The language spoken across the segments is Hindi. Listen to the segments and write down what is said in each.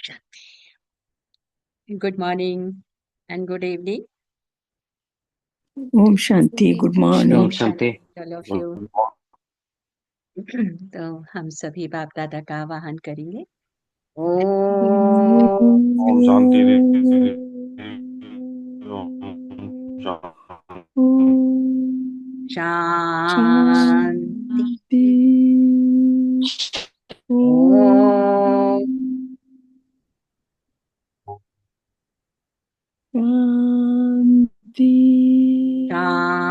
Shanti. Good morning and good evening. ओम शांति। Good morning. ओम शांति ऑल ऑफ यू। तो हम सभी बाप दादा का आवाहन करेंगे। ओम शांति। शांति। ओम शांति। शांति।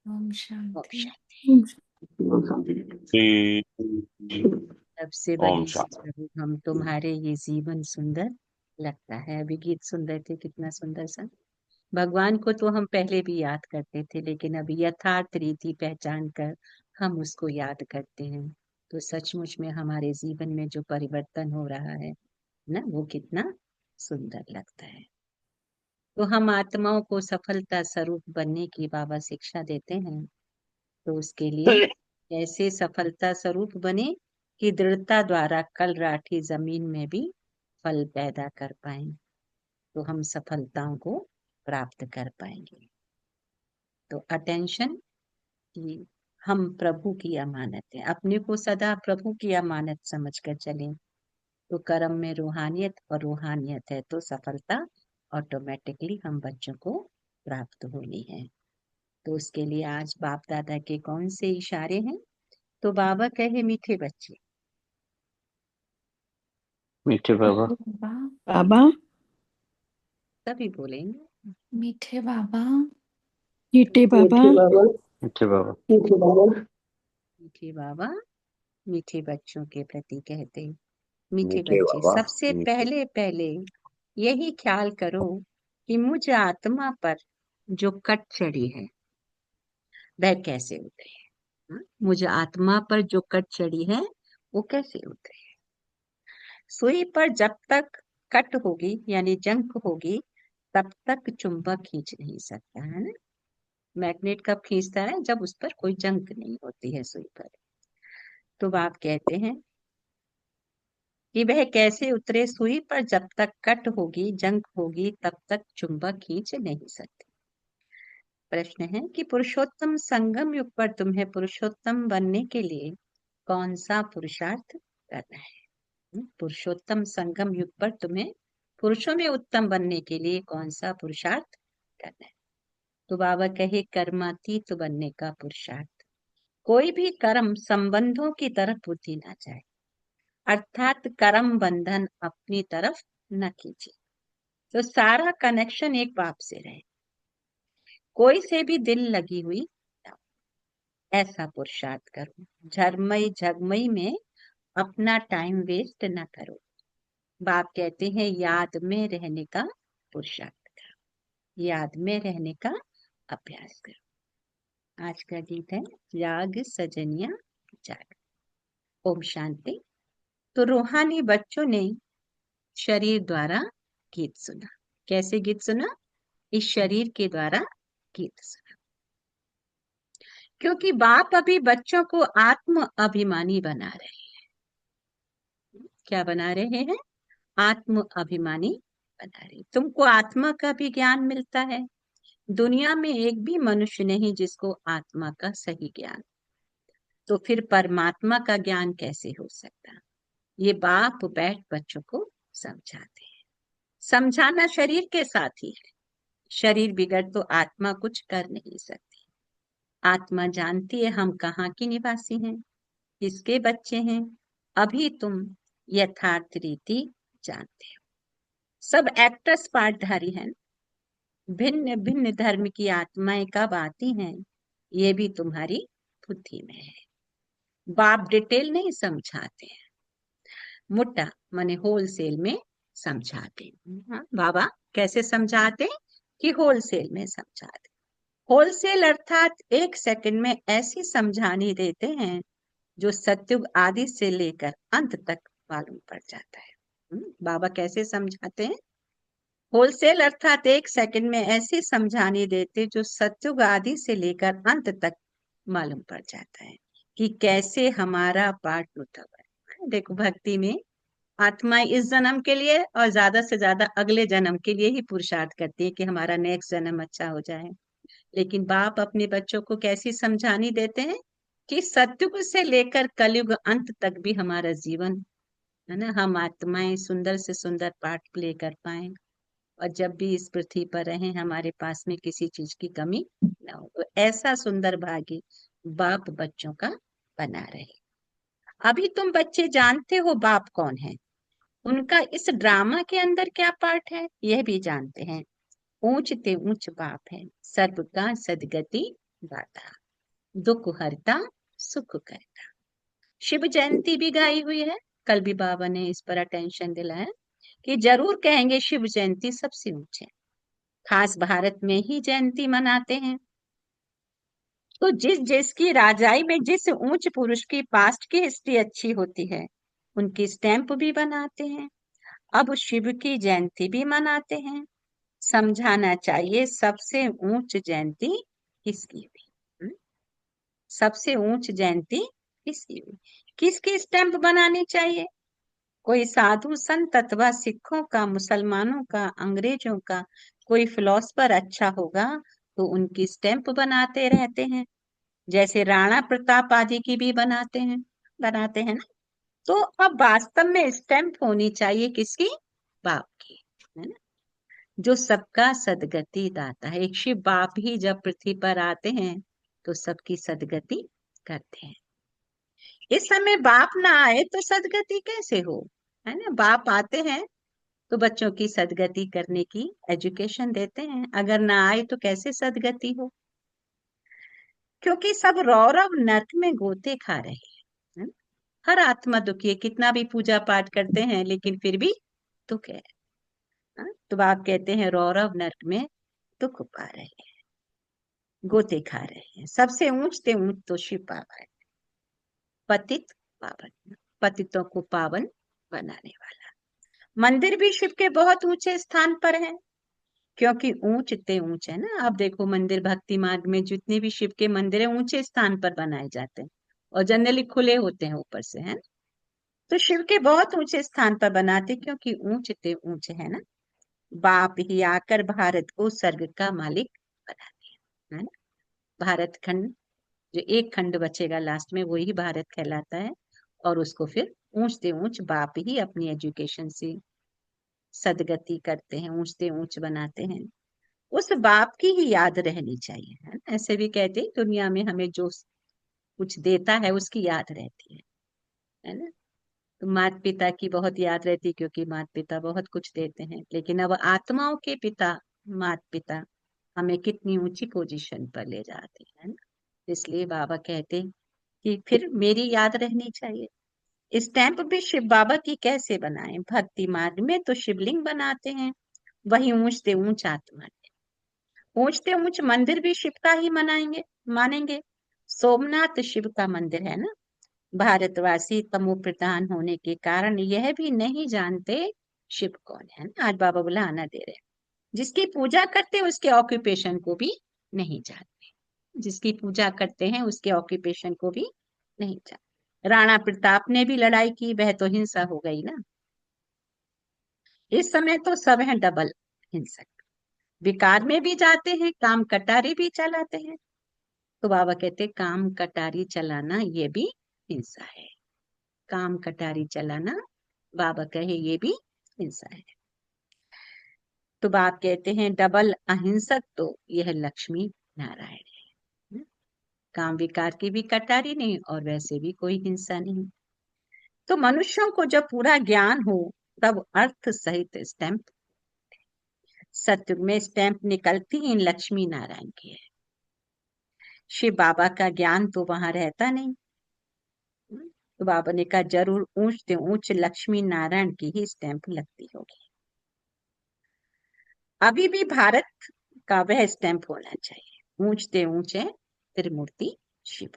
ओम शांति। ओम शांति। सबसे बड़ी प्रभु, हम तुम्हारे ये जीवन सुंदर लगता है। अभी गीत सुंदर थे, कितना सुंदर सा। भगवान को तो हम पहले भी याद करते थे, लेकिन अभी यथार्थ रीति पहचान कर हम उसको याद करते हैं। तो सचमुच में हमारे जीवन में जो परिवर्तन हो रहा है ना, वो कितना सुंदर लगता है। तो हम आत्माओं को सफलता स्वरूप बनने की बाबा शिक्षा देते हैं। तो उसके लिए कैसे सफलता स्वरूप बने कि दृढ़ता द्वारा कल राठी जमीन में भी फल पैदा कर पाए, तो हम सफलताओं को प्राप्त कर पाएंगे। तो अटेंशन कि हम प्रभु की अमानत है, अपने को सदा प्रभु की अमानत समझकर चलें। तो कर्म में रूहानियत और रूहानियत है तो सफलता ऑटोमेटिकली हम बच्चों को प्राप्त होनी है। तो उसके लिए आज बाप दादा के कौन से इशारे हैं? तो बाबा कहे मीठे बच्चे। मीठे बाबा। बाबा। सभी बोलेंगे मीठे बाबा। मीठे बाबा। मीठे बाबा। मीठे बाबा मीठे बच्चों के प्रति कहते, मीठे बच्चे सबसे पहले पहले यही ख्याल करो कि मुझ आत्मा पर जो कट चढ़ी है वह कैसे उतरे। मुझ आत्मा पर जो कट चढ़ी है वो कैसे उतरे। सुई पर जब तक कट होगी यानी जंग होगी तब तक चुंबक खींच नहीं सकता है ना। मैग्नेट कब खींचता है? जब उस पर कोई जंग नहीं होती है सुई पर। तो आप कहते हैं कि वह कैसे उतरे। सुई पर जब तक कट होगी जंग होगी तब तक चुंबक खींच नहीं सकती। प्रश्न है कि पुरुषोत्तम संगम युग पर तुम्हें पुरुषोत्तम बनने के लिए कौन सा पुरुषार्थ करना है। पुरुषोत्तम संगम युग पर तुम्हें पुरुषों में उत्तम बनने के लिए कौन सा पुरुषार्थ करना है। तो बाबा कहे कर्मातीत बनने का पुरुषार्थ। कोई भी कर्म संबंधों की तरफ बुद्धि ना जाए, अर्थात कर्म बंधन अपनी तरफ न खींचे। तो सारा कनेक्शन एक बाप से रहे, कोई से भी दिल लगी हुई ना हो। ऐसा पुरुषार्थ करो। झरमई झगमई में अपना टाइम वेस्ट न करो। बाप कहते हैं याद में रहने का पुरुषार्थ करो, याद में रहने का अभ्यास करो। आज का गीत है जाग सजनिया जाग। ओम शांति। तो रूहानी बच्चों ने शरीर द्वारा गीत सुना। कैसे गीत सुना? इस शरीर के द्वारा गीत सुना। क्योंकि बाप अभी बच्चों को आत्म अभिमानी बना रहे हैं। क्या बना रहे हैं? आत्म अभिमानी बना रहे। तुमको आत्मा का भी ज्ञान मिलता है। दुनिया में एक भी मनुष्य नहीं जिसको आत्मा का सही ज्ञान, तो फिर परमात्मा का ज्ञान कैसे हो सकता? ये बाप बैठ बच्चों को समझाते हैं। समझाना शरीर के साथ ही है। शरीर बिगड़ तो आत्मा कुछ कर नहीं सकती। आत्मा जानती है हम कहाँ की निवासी हैं, किसके बच्चे हैं। अभी तुम यथार्थ रीति जानते हो। सब एक्टर्स पार्टधारी हैं। भिन्न भिन्न धर्म की आत्माएं कब आती हैं, ये भी तुम्हारी बुद्धि में है। बाप डिटेल नहीं समझाते हैं, मोटा माने होलसेल में समझाते हैं। हाँ, बाबा कैसे समझाते? कि होलसेल में समझाते। होलसेल अर्थात एक सेकंड में ऐसी समझानी देते हैं जो सत्युग आदि से लेकर अंत तक मालूम पड़ जाता है। बाबा कैसे समझाते हैं? होलसेल अर्थात 1 सेकंड में ऐसे समझाने देते जो सत्युग आदि से लेकर अंत तक मालूम पड़ जाता है कि कैसे हमारा पार्ट टूटा हुआ है। देखो, भक्ति में आत्मा इस जन्म के लिए और ज्यादा से ज्यादा अगले जन्म के लिए ही पुरुषार्थ करती है कि हमारा नेक्स्ट जन्म अच्छा हो जाए। लेकिन बाप अपने बच्चों को कैसी समझानी देते हैं कि सत्युग से लेकर कलयुग अंत तक भी हमारा जीवन है ना, हम आत्माएं सुंदर से सुंदर पार्ट प्ले कर पाए और जब भी इस पृथ्वी पर रहें हमारे पास में किसी चीज की कमी ना हो। तो ऐसा सुंदर भाग्य बाप बच्चों का बना रहे। अभी तुम बच्चे जानते हो बाप कौन है, उनका इस ड्रामा के अंदर क्या पार्ट है यह भी जानते हैं। ऊंच ते ऊंच बाप है, सर्व का सदगति दाता, दुख हरता सुख करता। शिव जयंती भी गाई हुई है, कल भी बाबा ने इस पर अटेंशन दिलाया कि जरूर कहेंगे शिव जयंती सबसे ऊंच है। खास भारत में ही जयंती मनाते हैं। तो जिसकी राजाई में जिस ऊंच पुरुष की पास्ट की हिस्ट्री अच्छी होती है उनकी स्टैंप भी बनाते हैं। अब शिव की जयंती भी मनाते हैं। समझाना चाहिए सबसे ऊंच जयंती किसकी हुई। सबसे ऊंच जयंती किसकी हुई, किसकी स्टैंप बनानी चाहिए? कोई साधु संत अथवा सिखों का, मुसलमानों का, अंग्रेजों का कोई फिलोसफर अच्छा होगा तो उनकी स्टैंप बनाते रहते हैं। जैसे राणा प्रताप आदि की भी बनाते हैं ना। तो अब वास्तव में स्टैंप होनी चाहिए किसकी? बाप की, है ना, जो सबका सदगति दाता है। एक शिव बाप ही जब पृथ्वी पर आते हैं तो सबकी सदगति करते हैं। इस समय बाप ना आए तो सदगति कैसे हो, है ना। बाप आते हैं तो बच्चों की सदगति करने की एजुकेशन देते हैं, अगर ना आए तो कैसे सदगति हो? क्योंकि सब रौरव नर्क में गोते खा रहे हैं, है ना? हर आत्मा दुखी है, कितना भी पूजा पाठ करते हैं लेकिन फिर भी दुख है। तो बाप कहते हैं रौरव नर्क में दुख पा रहे हैं, गोते खा रहे हैं। सबसे ऊंच ते ऊंच तो शिव बाबा है, पतित पावन, पतितों को पावन बनाने वाला। मंदिर भी शिव के बहुत ऊंचे स्थान पर है, क्योंकि ऊंच ते ऊंच है ना। अब देखो मंदिर भक्ति मार्ग में जितने भी शिव के मंदिर है ऊंचे स्थान पर बनाए जाते हैं और जनरली खुले होते हैं ऊपर से, है ना। तो शिव के बहुत ऊंचे स्थान पर बनाते क्योंकि ऊंच ते ऊंच है ना। बाप ही आकर भारत को स्वर्ग का मालिक बनाते हैं, है ना। भारत खंड, जो एक खंड बचेगा लास्ट में वही भारत कहलाता है और उसको फिर ऊंच ते ऊंच बाप ही अपनी एजुकेशन से सदगति करते हैं, ऊंच ते ऊंच बनाते हैं। उस बाप की ही याद रहनी चाहिए, है ना। ऐसे भी कहते हैं दुनिया में हमें जो कुछ देता है उसकी याद रहती है ना। तो माता पिता की बहुत याद रहती है क्योंकि माता पिता बहुत कुछ देते हैं। लेकिन अब आत्माओं के पिता माता पिता हमें कितनी ऊंची पोजीशन पर ले जाते हैं, है ना। इसलिए बाबा कहते हैं कि फिर मेरी याद रहनी चाहिए। स्टैंप भी शिव बाबा की कैसे बनाएं? भक्ति मार्ग में तो शिवलिंग बनाते हैं, वही ऊंचते ऊंच आत्मा। ऊंचते ऊंच मंदिर भी शिव का ही मानेंगे। सोमनाथ शिव का मंदिर है ना। भारतवासी तमो प्रधान होने के कारण यह भी नहीं जानते शिव कौन है ना। आज बाबा बुलाना दे रहे हैं, जिसकी पूजा करते हैं उसके ऑक्यूपेशन को भी नहीं जानते, जिसकी पूजा करते हैं उसके ऑक्यूपेशन को भी नहीं जानते। राणा प्रताप ने भी लड़ाई की, वह तो हिंसा हो गई ना। इस समय तो सब है डबल हिंसक, विकार में भी जाते हैं, काम कटारी भी चलाते हैं। तो बाबा कहते काम कटारी चलाना ये भी हिंसा है। काम कटारी चलाना, बाबा कहे ये भी हिंसा है। तो बाप कहते हैं डबल अहिंसक तो यह लक्ष्मी नारायण है। काम विकार की भी कटारी नहीं और वैसे भी कोई हिंसा नहीं। तो मनुष्यों को जब पूरा ज्ञान हो तब अर्थ सहित स्टैंप, सत्युग में स्टैंप निकलती ही लक्ष्मी नारायण की है। शिव बाबा का ज्ञान तो वहां रहता नहीं। तो बाबा ने कहा जरूर ऊंच से ऊंच लक्ष्मी नारायण की ही स्टैंप लगती होगी। अभी भी भारत का वह स्टैंप होना चाहिए, ऊंचते ऊंचे त्रिमूर्ति शिव।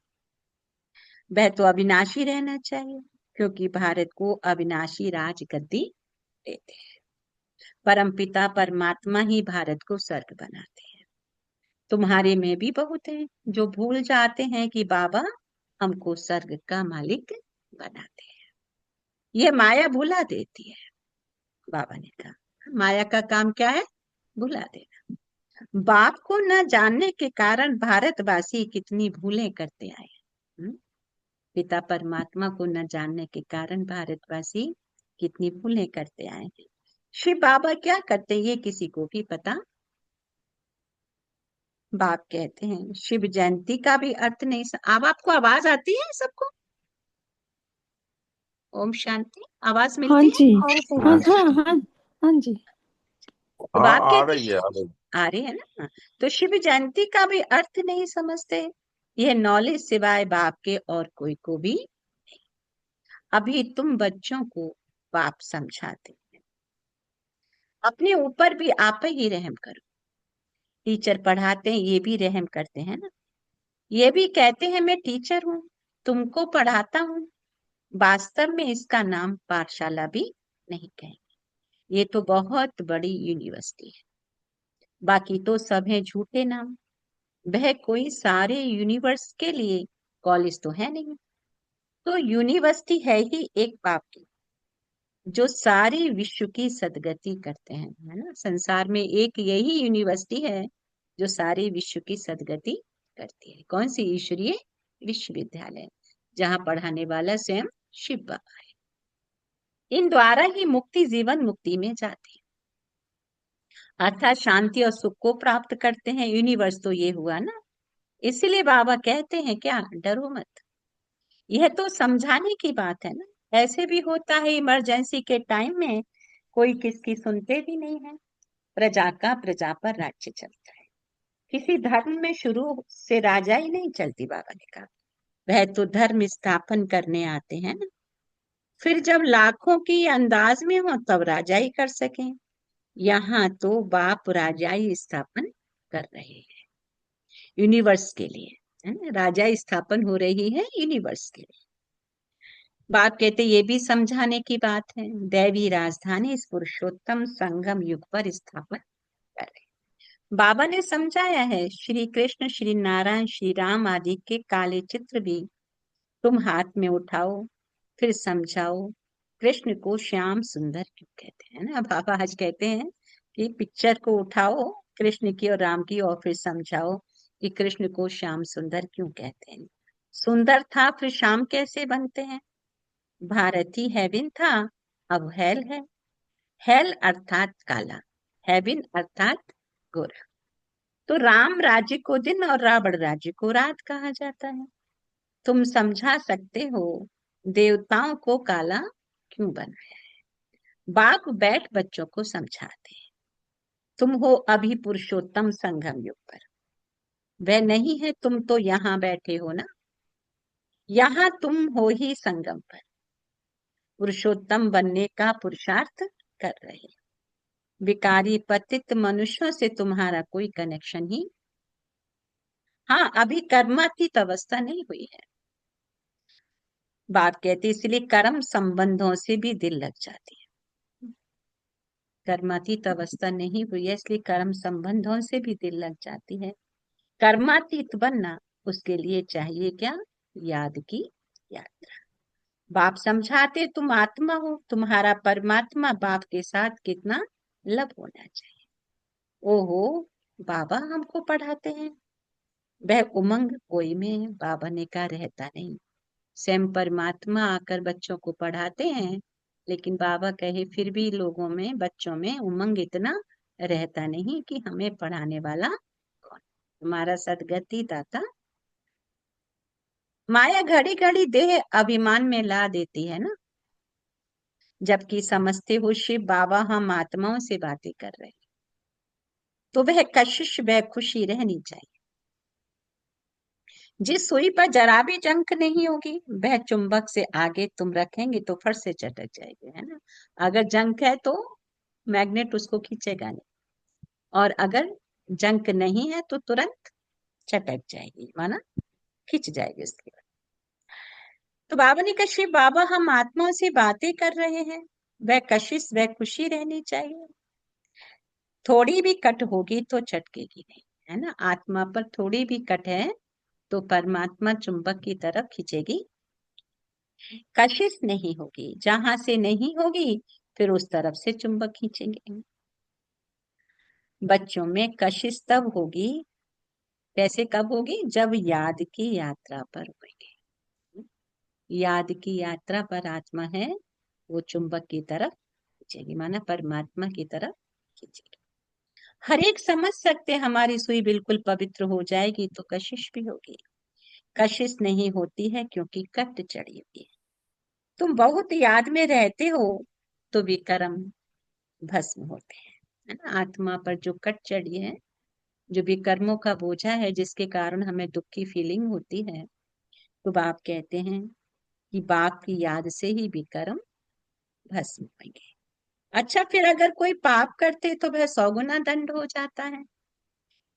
वह तो अविनाशी रहना चाहिए, क्योंकि भारत को अविनाशी राज गद्दी देते हैं। परमपिता परमात्मा ही भारत को स्वर्ग बनाते हैं। तुम्हारे में भी बहुत हैं जो भूल जाते हैं कि बाबा हमको स्वर्ग का मालिक बनाते हैं। ये माया भुला देती है। बाबा ने कहा माया का काम क्या है? भुला देना। बाप को न जानने के कारण भारतवासी कितनी भूलें करते आए। पिता परमात्मा को न जानने के कारण भारतवासी कितनी भूलें करते आए हैं। शिव बाबा क्या करते ये किसी को भी पता? बाप कहते हैं शिव जयंती का भी अर्थ नहीं। अब आपको आवाज आती है सबको? ओम शांति। आवाज हाँ मिलती है? जी, और हाँ सही हाँ हाँ हाँ जी। तो हाँ बाप आ कहते रही है, आ रही है। आ रही है ना। तो शिव जयंती का भी अर्थ नहीं समझते। यह नॉलेज सिवाय बाप के और कोई को भी नहीं। अभी तुम बच्चों को बाप समझाते हैं। अपने ऊपर भी आप ही रहम करो। टीचर पढ़ाते हैं ये भी रहम करते हैं ना। ये भी कहते हैं मैं टीचर हूँ, तुमको पढ़ाता हूँ। वास्तव में इसका नाम पाठशाला भी नहीं कहेंगे। ये तो बहुत बड़ी यूनिवर्सिटी है। बाकी तो सब है झूठे नाम। वह कोई सारे यूनिवर्स के लिए कॉलेज तो है नहीं। तो यूनिवर्सिटी है ही एक बाप की, जो सारी विश्व की सदगति करते हैं, है ना। संसार में एक यही यूनिवर्सिटी है जो सारी विश्व की सदगति करती है। कौन सी? ईश्वरीय विश्वविद्यालय, जहाँ पढ़ाने वाला स्वयं शिव बाबा है। इन द्वारा ही मुक्ति जीवन मुक्ति में जाती है, अर्थात शांति और सुख को प्राप्त करते हैं। यूनिवर्स तो ये हुआ ना। इसीलिए बाबा कहते हैं क्या? डरो मत। यह तो समझाने की बात है ना। ऐसे भी होता है इमरजेंसी के टाइम में कोई किसकी सुनते भी नहीं है। प्रजा का प्रजा पर राज्य चलता है। किसी धर्म में शुरू से राजा ही नहीं चलती। बाबा ने कहा वह तो धर्म स्थापन करने आते हैं ना। फिर जब लाखों की अंदाज में हो तब राजा ही कर सकें। यहाँ तो बाप राजा ही स्थापन कर रहे हैं यूनिवर्स के लिए, है ना। राजा स्थापन हो रही है यूनिवर्स के लिए। बाप कहते ये भी समझाने की बात है। दैवी राजधानी इस पुरुषोत्तम संगम युग पर स्थापन कर रहे। बाबा ने समझाया है श्री कृष्ण श्री नारायण श्री राम आदि के काले चित्र भी तुम हाथ में उठाओ, फिर समझाओ कृष्ण को श्याम सुंदर क्यों कहते हैं ना। बाबा आज कहते हैं कि पिक्चर को उठाओ कृष्ण की और राम की, और फिर समझाओ कि कृष्ण को श्याम सुंदर क्यों कहते हैं। सुंदर था फिर श्याम कैसे बनते हैं? भारत ही हेविन था, अब हेल है। हेल अर्थात काला, हेविन अर्थात गोरा। तो राम राज्य को दिन और रावण राज्य को रात कहा जाता है। तुम समझा सकते हो देवताओं को काला क्यों बनाया है। बाप बैठ बच्चों को समझाते हैं। तुम हो अभी पुरुषोत्तम संगम युग पर, वह नहीं है। तुम तो यहाँ बैठे हो ना, यहाँ तुम हो ही संगम पर। पुरुषोत्तम बनने का पुरुषार्थ कर रहे हैं। विकारी पतित मनुष्यों से तुम्हारा कोई कनेक्शन ही, हाँ अभी कर्मातीत अवस्था नहीं हुई है। बाप कहते इसलिए कर्म संबंधों से भी दिल लग जाती है। कर्मातीत अवस्था नहीं हुई है इसलिए कर्म संबंधों से भी दिल लग जाती है। कर्मातीत बनना उसके लिए चाहिए क्या? याद की यात्रा। बाप समझाते तुम आत्मा हो, तुम्हारा परमात्मा बाप के साथ कितना लब होना चाहिए। ओहो बाबा हमको पढ़ाते हैं। वह उमंग कोई में बाबा ने कहा रहता नहीं। स्वयं परमात्मा आकर बच्चों को पढ़ाते हैं, लेकिन बाबा कहे फिर भी लोगों में बच्चों में उमंग इतना रहता नहीं कि हमें पढ़ाने वाला कौन। हमारा सदगति दाता। माया घड़ी घड़ी देह अभिमान में ला देती है ना, जबकि समझते हो शिव बाबा हम आत्माओं से बातें कर रहे हैं। तो वह कशिश वह खुशी रहनी चाहिए। जिस सुई पर जरा भी जंक नहीं होगी वह चुंबक से आगे तुम रखेंगे तो फट से चटक जाएगी, है ना। अगर जंक है तो मैग्नेट उसको खींचेगा नहीं, और अगर जंक नहीं है तो तुरंत चटक जाएगी, माना खींच जाएगी उसके बाद। तो बाबा ने कहा, शिव बाबा हम आत्मा से बातें कर रहे हैं, वह कशिश वह खुशी रहनी चाहिए। थोड़ी भी कट होगी तो चटकेगी नहीं, है ना। आत्मा पर थोड़ी भी कट है तो परमात्मा चुंबक की तरफ खींचेगी, कशिश नहीं होगी। जहां से नहीं होगी फिर उस तरफ से चुंबक खींचेंगे। बच्चों में कशिश तब होगी, कैसे कब होगी, जब याद की यात्रा पर होगी। याद की यात्रा पर आत्मा है, वो चुंबक की तरफ खींचेगी, माना परमात्मा की तरफ खींचेगी। हर एक समझ सकते हमारी सुई बिल्कुल पवित्र हो जाएगी तो कशिश भी होगी। कशिश नहीं होती है क्योंकि कट चढ़ी हुई है। तुम बहुत याद में रहते हो तो विकर्म भस्म होते हैं, है ना। आत्मा पर जो कट चढ़ी है, जो विकर्मों का बोझा है, जिसके कारण हमें दुख की फीलिंग होती है, तो बाप कहते हैं कि बाप की याद से ही विकर्म भस्म होंगे। अच्छा, फिर अगर कोई पाप करते तो वह 100 गुना दंड हो जाता है।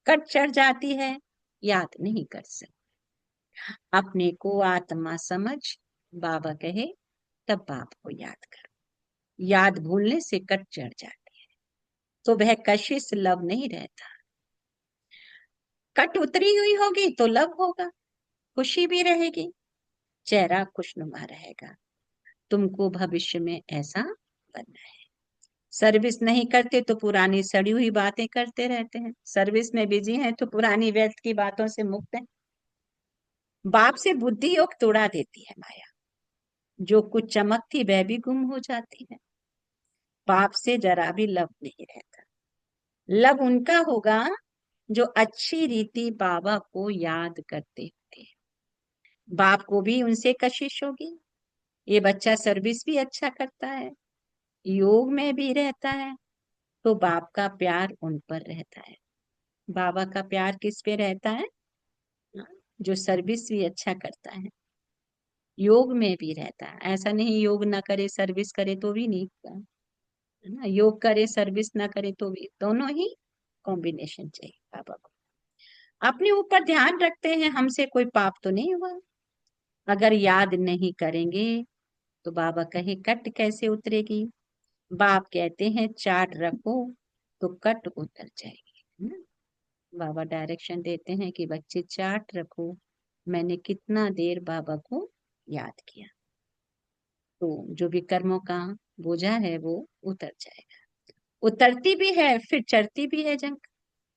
कट चढ़ जाती है, याद नहीं कर सकते। अपने को आत्मा समझ, बाबा कहे तब बाप को याद करो। याद भूलने से कट चढ़ जाती है तो वह कशिश लव नहीं रहता। कट उतरी हुई होगी तो लव होगा, खुशी भी रहेगी, चेहरा खुशनुमा रहेगा। तुमको भविष्य में ऐसा बनना है। सर्विस नहीं करते तो पुरानी सड़ी हुई बातें करते रहते हैं, सर्विस में बिजी हैं तो पुरानी व्यर्थ की बातों से मुक्त हैं। बाप से बुद्धि योग तोड़ा देती है माया, जो कुछ चमक थी वह भी गुम हो जाती है। बाप से जरा भी लव नहीं रहता। लव उनका होगा जो अच्छी रीति बाबा को याद करते हुए। बाप को भी उनसे कशिश होगी। ये बच्चा सर्विस भी अच्छा करता है, योग में भी रहता है, तो बाप का प्यार उन पर रहता है। बाबा का प्यार किस पे रहता है, जो सर्विस भी अच्छा करता है, योग में भी रहता है। ऐसा नहीं योग ना करे सर्विस करे तो भी नहीं होगा, है ना। योग करे सर्विस ना करे तो भी, दोनों ही कॉम्बिनेशन चाहिए बाबा को। अपने ऊपर ध्यान रखते हैं, हमसे कोई पाप तो नहीं हुआ। अगर याद नहीं करेंगे तो बाबा कहे कट कैसे उतरेगी। बाप कहते हैं चार्ट रखो तो कट उतर जाएगी, है ना। बाबा डायरेक्शन देते हैं कि बच्चे चार्ट रखो, मैंने कितना देर बाबा को याद किया, तो जो भी कर्मों का बोझा है वो उतर जाएगा। उतरती भी है फिर चढ़ती भी है जंग।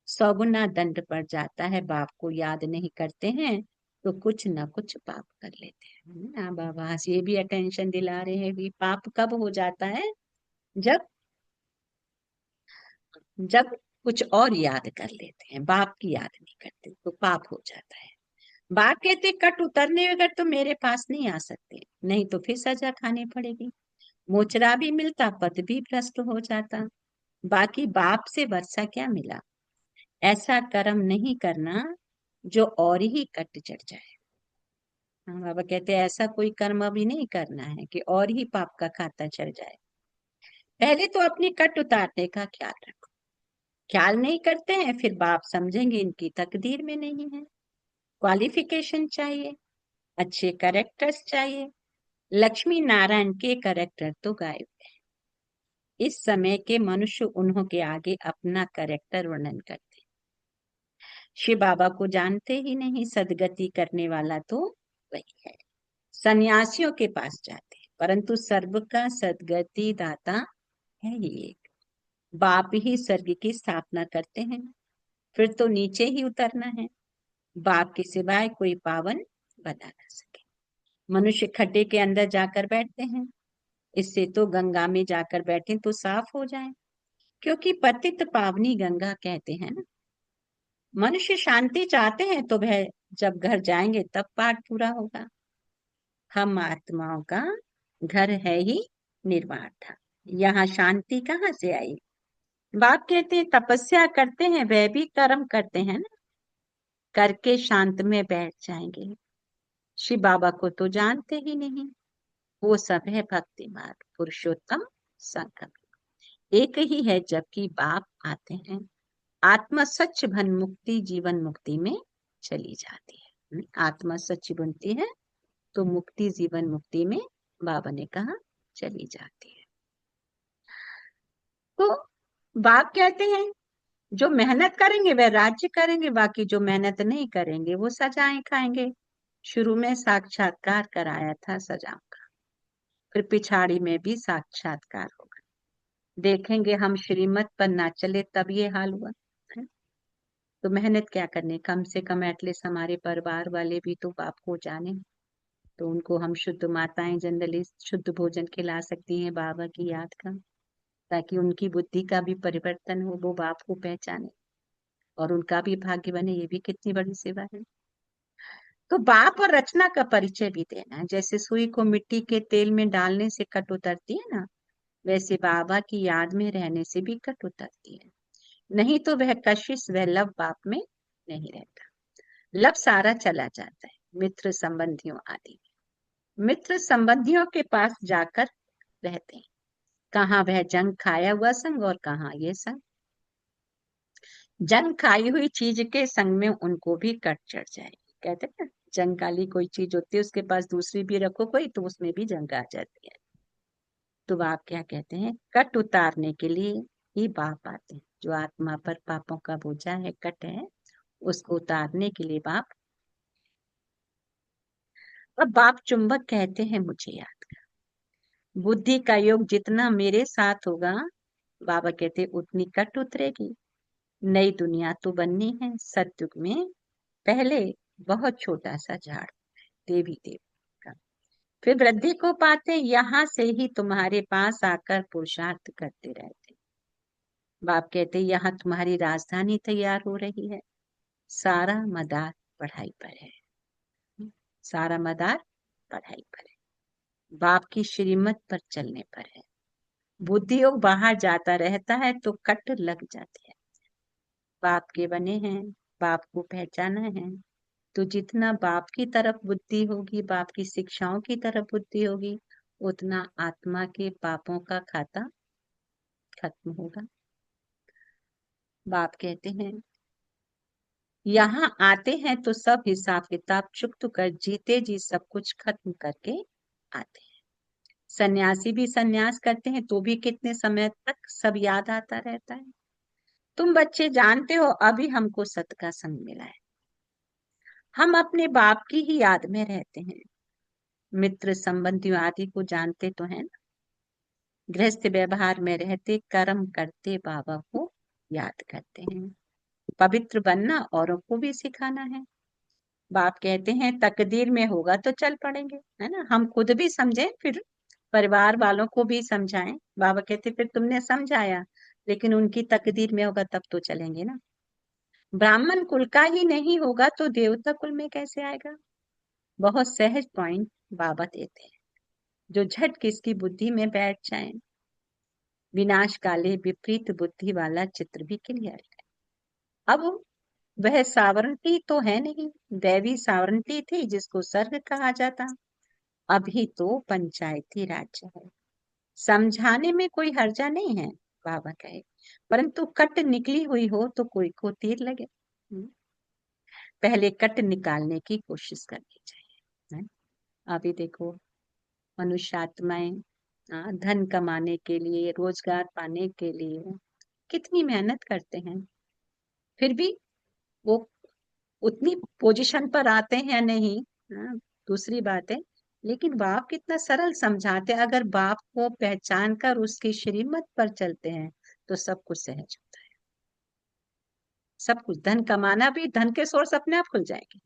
100 गुना दंड पड़ जाता है। बाप को याद नहीं करते हैं तो कुछ ना कुछ पाप कर लेते हैं, है ना। बाबा ये भी अटेंशन दिला रहे हैं कि पाप कब हो जाता है, जब जब कुछ और याद कर लेते हैं, बाप की याद नहीं करते तो पाप हो जाता है। बाप कहते कट उतरने अगर तो मेरे पास नहीं आ सकते, नहीं तो फिर सजा खानी पड़ेगी। मोचरा भी मिलता, पद भी भ्रष्ट हो जाता। बाकी बाप से वर्षा क्या मिला। ऐसा कर्म नहीं करना जो और ही कट चढ़ जाए। हाँ, बाबा कहते हैं ऐसा कोई कर्म अभी नहीं करना है कि और ही पाप का खाता चढ़ जाए। पहले तो अपनी कट उतारने का ख्याल रखो। ख्याल नहीं करते हैं फिर बाप समझेंगे इनकी तकदीर में नहीं है। क्वालिफिकेशन चाहिए, अच्छे कैरेक्टर्स चाहिए। लक्ष्मी नारायण के कैरेक्टर तो गायब है। इस समय के मनुष्य उन्हों के आगे अपना कैरेक्टर वर्णन करते, शिव बाबा को जानते ही नहीं। सदगति करने वाला तो वही है। सन्यासियों के पास जाते हैं परंतु सर्व का सदगति दाता है ही एक। बाप ही स्वर्ग की स्थापना करते हैं, फिर तो नीचे ही उतरना है। बाप के सिवाय कोई पावन बना ना सके। मनुष्य खड्डे के अंदर जाकर बैठते हैं, इससे तो गंगा में जाकर बैठे तो साफ हो जाए, क्योंकि पतित पावनी गंगा कहते हैं ना। मनुष्य शांति चाहते हैं तो वह जब घर जाएंगे तब पाठ पूरा होगा। हम आत्माओं का घर है ही निर्वाण था, यहाँ शांति कहाँ से आई। बाप कहते हैं तपस्या करते हैं वह भी कर्म करते हैं ना, करके शांत में बैठ जाएंगे। शिव बाबा को तो जानते ही नहीं, वो सब है भक्ति मार्ग पुरुषोत्तम संगम, एक ही है जबकि बाप आते हैं। आत्मा सच बन मुक्ति जीवन मुक्ति में चली जाती है। आत्मा सच बनती है तो मुक्ति जीवन मुक्ति में बाबा ने कहा चली जाती है। तो बाप कहते हैं जो मेहनत करेंगे वह राज्य करेंगे, बाकी जो मेहनत नहीं करेंगे वो सजाएं खाएंगे। शुरू में साक्षात्कार कराया था सजाओं का, फिर पिछाड़ी में भी साक्षात्कार होगा। देखेंगे हम श्रीमत पर ना चले तब ये हाल हुआ है। तो मेहनत क्या करने, कम से कम एटलीस्ट हमारे परिवार वाले भी तो बाप को जाने, तो उनको हम शुद्ध माताएं जनरली शुद्ध भोजन खिला सकती हैं बाबा की याद का, ताकि उनकी बुद्धि का भी परिवर्तन हो, वो बाप को पहचाने और उनका भी भाग्य बने। ये भी कितनी बड़ी सेवा है। तो बाप और रचना का परिचय भी देना है। जैसे सुई को मिट्टी के तेल में डालने से कट उतरती है ना, वैसे बाबा की याद में रहने से भी कट उतरती है। नहीं तो वह कशिश वह लव बाप में नहीं रहता। लव सारा चला जाता है मित्र संबंधियों आदि। मित्र संबंधियों के पास जाकर रहते हैं। कहाँ वह जंग खाया हुआ संग और कहाँ ये संग। जंग खाई हुई चीज के संग में उनको भी कट चढ़ जाएगी। कहते हैं ना, जंग काली कोई चीज होती है उसके पास दूसरी भी रखो कोई तो उसमें भी जंग आ जाती है। तो बाप क्या कहते हैं, कट उतारने के लिए ही बाप आते हैं। जो आत्मा पर पापों का बोझा है, कट है, उसको उतारने के लिए बाप। अब बाप चुंबक कहते हैं मुझे याद कर। बुद्धि का योग जितना मेरे साथ होगा, बाबा कहते उतनी कट उतरेगी। नई दुनिया तो बननी है। सतयुग में पहले बहुत छोटा सा झाड़ देवी देव का, फिर वृद्धि को पाते, यहाँ से ही तुम्हारे पास आकर पुरुषार्थ करते रहते। बाप कहते यहाँ तुम्हारी राजधानी तैयार हो रही है। सारा मदार पढ़ाई पर है। सारा मदार पढ़ाई पर है, बाप की श्रीमत पर चलने पर है। बुद्धि योग बाहर जाता रहता है तो कट लग जाती है। बाप के बने हैं, बाप को पहचाना है, तो जितना बाप की तरफ बुद्धि होगी, बाप की शिक्षाओं की तरफ बुद्धि होगी, उतना आत्मा के पापों का खाता खत्म होगा। बाप कहते हैं यहाँ आते हैं तो सब हिसाब किताब चुकत कर जीते जी सब कुछ खत्म करके आते हैं। सन्यासी भी सन्यास करते हैं तो भी कितने समय तक सब याद आता रहता है। तुम बच्चे जानते हो अभी हमको सत का संग मिला है, हम अपने बाप की ही याद में रहते हैं। मित्र संबंधियों आदि को जानते तो हैं ना। गृहस्थ व्यवहार में रहते कर्म करते बाबा को याद करते हैं। पवित्र बनना औरों को भी सिखाना है। बाप कहते हैं तकदीर में होगा तो चल पड़ेंगे, है ना। हम खुद भी समझें फिर परिवार वालों को भी समझाएं। बाबा कहते फिर तुमने समझाया लेकिन उनकी तकदीर में होगा तब तो चलेंगे ना। ब्राह्मण कुल का ही नहीं होगा तो देवता कुल में कैसे आएगा। बहुत सहज पॉइंट बाबा देते हैं जो झट किसकी बुद्धि में बैठ जाए। विनाश काले विपरीत बुद्धि वाला चित्र भी क्लियर है। अब वह सावरंटी तो है नहीं, दैवी सावरंटी थी जिसको स्वर्ग कहा जाता। अभी तो पंचायती राज्य है। समझाने में कोई हर्जा नहीं है बाबा कहे, परंतु कट निकली हुई हो तो कोई को तीर लगे। पहले कट निकालने की कोशिश करनी चाहिए, है? अभी देखो मनुष्य आत्माएं धन कमाने के लिए, रोजगार पाने के लिए कितनी मेहनत करते हैं, फिर भी वो उतनी पोजीशन पर आते हैं नहीं, दूसरी बात है। लेकिन बाप कितना सरल समझाते हैं, अगर बाप को पहचान कर उसकी श्रीमत पर चलते हैं तो सब कुछ सहज होता है। सब कुछ, धन कमाना भी, धन के सोर्स अपने आप खुल जाएंगे।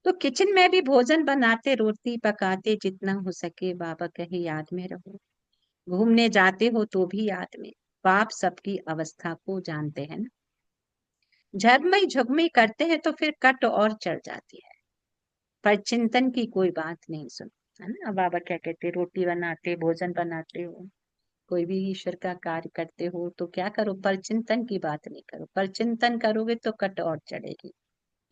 तो किचन में भी भोजन बनाते, रोटी पकाते, जितना हो सके बाबा कहे याद में रहो। घूमने जाते हो तो भी याद में। बाप सबकी अवस्था को जानते हैं ना। झरमई झुगमई करते हैं तो फिर कट और चढ़ जाती है, पर चिंतन की कोई बात नहीं सुन, है ना। बाबा क्या कहते, रोटी बनाते, भोजन बनाते हो, कोई भी ईश्वर का कार्य करते हो तो क्या करो, पर चिंतन की बात नहीं करो। पर चिंतन करोगे तो कट और चढ़ेगी।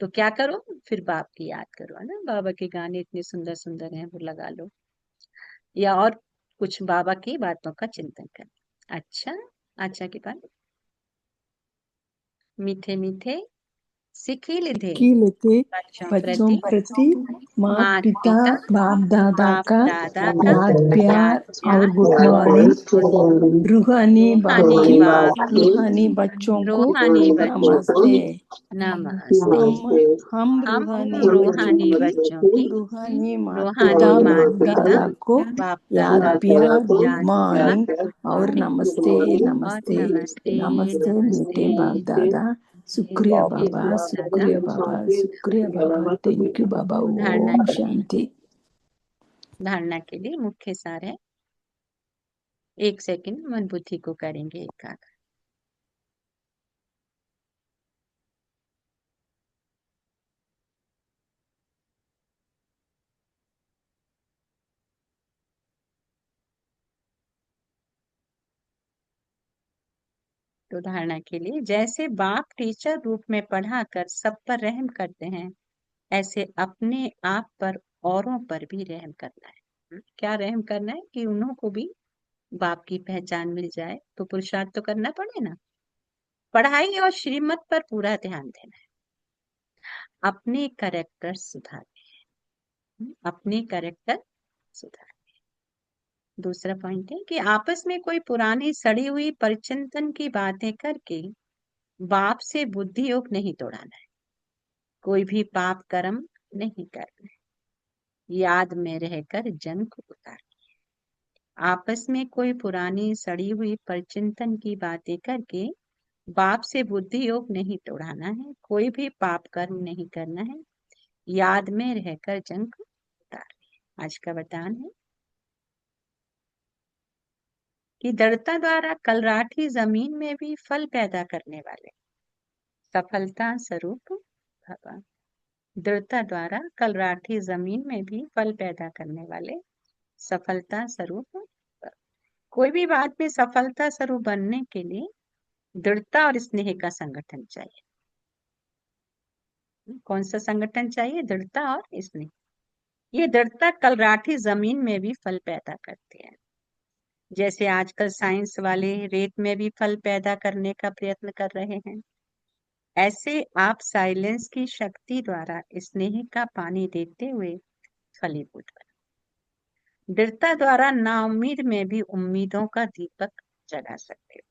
तो क्या करो, फिर बाप की याद करो, है ना। बाबा के गाने इतने सुंदर सुंदर हैं, वो लगा लो, या और कुछ बाबा की बातों का चिंतन कर। अच्छा, अच्छा की बात, मीठे मीठे सिखिल थे कील थे बच्चों बच्चों प्रति प्रति माँ माता पिता पिता बाप दादा बाप का दादा का याद याद प्यार प्यार और गुड मॉर्निंग रूहानी रूहानी बाप की रूहानी बच्चों को रूहानी बच्चों को नमस्ते। नमस्ते। हम हम रूहानी रूहानी बच्चों बच्चों की की रूहानी रूहानी माता माता बाप पिता दादा को बाप याद दादा प्यार को गुड याद प्यार मॉर्निंग गुड और मॉर्निंग नमस्ते और नमस्ते नमस्ते नमस्ते मीठे बाप नमस्ते। दादा शुक्रिया मीठे बाबा बाप दादा। शुक्रिया बाबा शुक्रिया बाबा थैंक यू बाबा धारणा ओम के लिए शांति। धारणा के लिए मुख्य सार है। 1 सेकंड मन बुद्धि को करेंगे एकाग्र। तो धारणा के लिए जैसे बाप टीचर रूप में पढ़ाकर सब पर रहम करते हैं, ऐसे अपने आप पर औरों पर भी रहम करना है। क्या रहम करना है? कि उन्हों को भी बाप की पहचान मिल जाए। तो पुरुषार्थ तो करना पड़े ना। पढ़ाई और श्रीमत पर पूरा ध्यान देना है। अपने कैरेक्टर सुधारने हैं। अपने कैरेक्टर सुधार। दूसरा पॉइंट है कि आपस में कोई पुरानी सड़ी हुई परिचिंतन की बातें करके बाप से बुद्धि योग नहीं तोड़ाना है। कोई भी पाप कर्म नहीं करना है। याद में रहकर जंग को उतारना है। आपस में कोई पुरानी सड़ी हुई परिचिंतन की बातें करके बाप से बुद्धि योग नहीं तोड़ाना है। कोई भी पाप कर्म नहीं करना है। याद में रहकर जंग को उतारना है। आज का वरदान है कि दृढ़ता द्वारा कलराठी जमीन में भी फल पैदा करने वाले सफलता स्वरूप भगवान। दृढ़ता द्वारा कलराठी जमीन में भी फल पैदा करने वाले सफलता स्वरूप भगवान। कोई भी बात में सफलता स्वरूप बनने के लिए दृढ़ता और स्नेह का संगठन चाहिए। कौन सा संगठन चाहिए? दृढ़ता और स्नेह। ये दृढ़ता कलराठी जमीन में भी फल पैदा करते हैं। जैसे आजकल साइंस वाले रेत में भी फल पैदा करने का प्रयत्न कर रहे हैं, ऐसे आप साइलेंस की शक्ति द्वारा स्नेह का पानी देते हुए फलीभूत बने। दृढ़ता द्वारा नाउम्मीद में भी उम्मीदों का दीपक जगा सकते हो,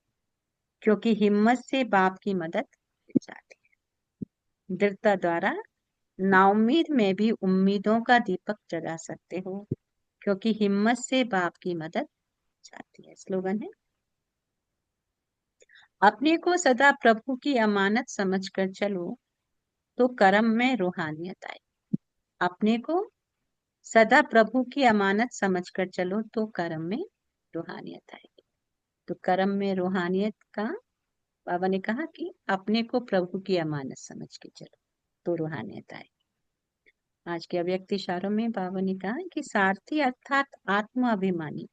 क्योंकि हिम्मत से बाप की मदद मिल जाती है। दृढ़ता द्वारा नाउम्मीद में भी उम्मीदों का दीपक जगा सकते हो, क्योंकि हिम्मत से बाप की मदद चाहती है। स्लोगन है, अपने को सदा प्रभु की अमानत समझकर चलो तो कर्म में रूहानियत आए। अपने को सदा प्रभु की अमानत समझकर चलो तो कर्म में रूहानियत आएगी। तो कर्म में रूहानियत का बाबा ने कहा कि अपने को प्रभु की अमानत समझ के चलो तो रूहानियत आएगी। आज के अव्यक्त इशारों में बाबा ने कहा कि सारथी अर्थात आत्म अभिमानी,